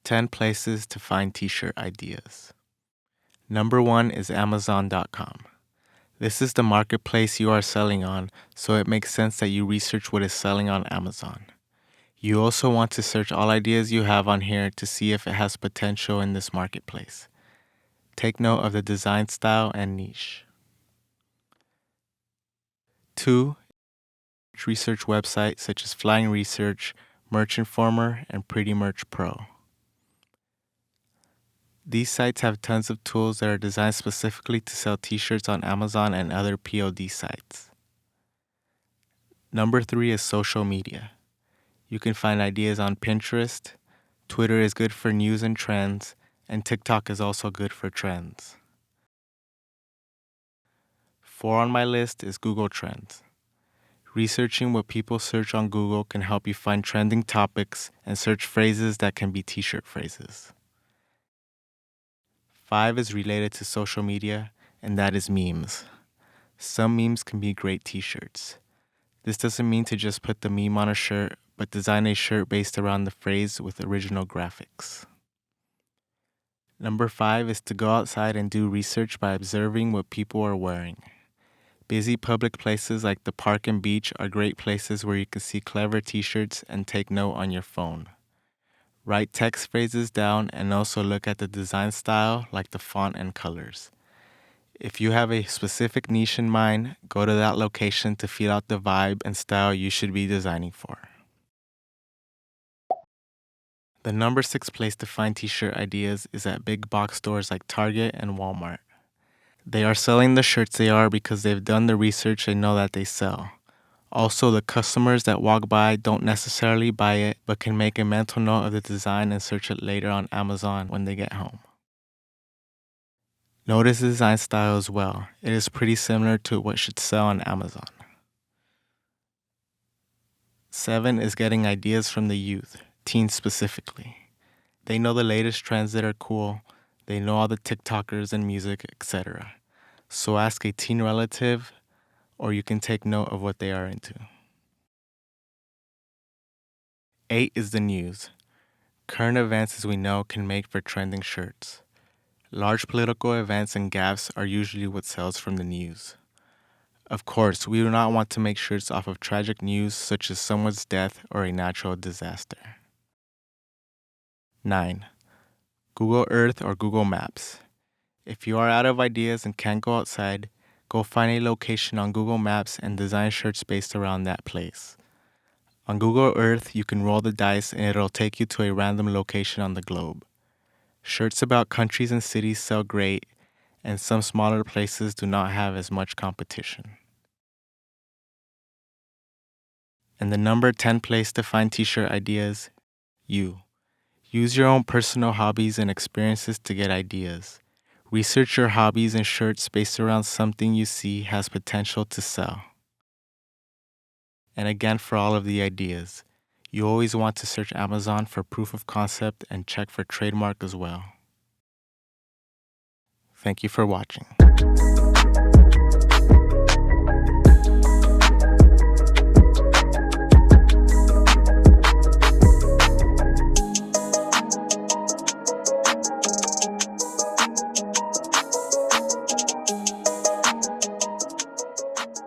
10 places to find t-shirt ideas. Number 1 is Amazon.com. This is the marketplace you are selling on, so it makes sense that you research what is selling on Amazon. You also want to search all ideas you have on here to see if it has potential in this marketplace. Take note of the design style and niche. 2. Research websites such as Flying Research, Merch Informer, and Pretty Merch Pro. These sites have tons of tools that are designed specifically to sell t-shirts on Amazon and other POD sites. Number 3 is social media. You can find ideas on Pinterest, Twitter is good for news and trends, and TikTok is also good for trends. 4 on my list is Google Trends. Researching what people search on Google can help you find trending topics and search phrases that can be t-shirt phrases. 5 is related to social media, and that is memes. Some memes can be great t-shirts. This doesn't mean to just put the meme on a shirt, but design a shirt based around the phrase with original graphics. Number 5 is to go outside and do research by observing what people are wearing. Busy public places like the park and beach are great places where you can see clever t-shirts and take note on your phone. Write text phrases down and also look at the design style like the font and colors. If you have a specific niche in mind, go to that location to feel out the vibe and style you should be designing for. The number 6 place to find t-shirt ideas is at big box stores like Target and Walmart. They are selling the shirts they are because they've done the research and know that they sell. Also, the customers that walk by don't necessarily buy it, but can make a mental note of the design and search it later on Amazon when they get home. Notice the design style as well. It is pretty similar to what should sell on Amazon. 7 is getting ideas from the youth, teens specifically. They know the latest trends that are cool, they know all the TikTokers and music, etc. So ask a teen relative, or you can take note of what they are into. 8 is the news. Current events, as we know, can make for trending shirts. Large political events and gaffes are usually what sells from the news. Of course, we do not want to make shirts off of tragic news such as someone's death or a natural disaster. 9. Google Earth or Google Maps. If you are out of ideas and can't go outside, go find a location on Google Maps and design shirts based around that place. On Google Earth, you can roll the dice and it'll take you to a random location on the globe. Shirts about countries and cities sell great, and some smaller places do not have as much competition. And the number 10 place to find t-shirt ideas, you. Use your own personal hobbies and experiences to get ideas. Research your hobbies and shirts based around something you see has potential to sell. And again, for all of the ideas, you always want to search Amazon for proof of concept and check for trademark as well. Thank you for watching.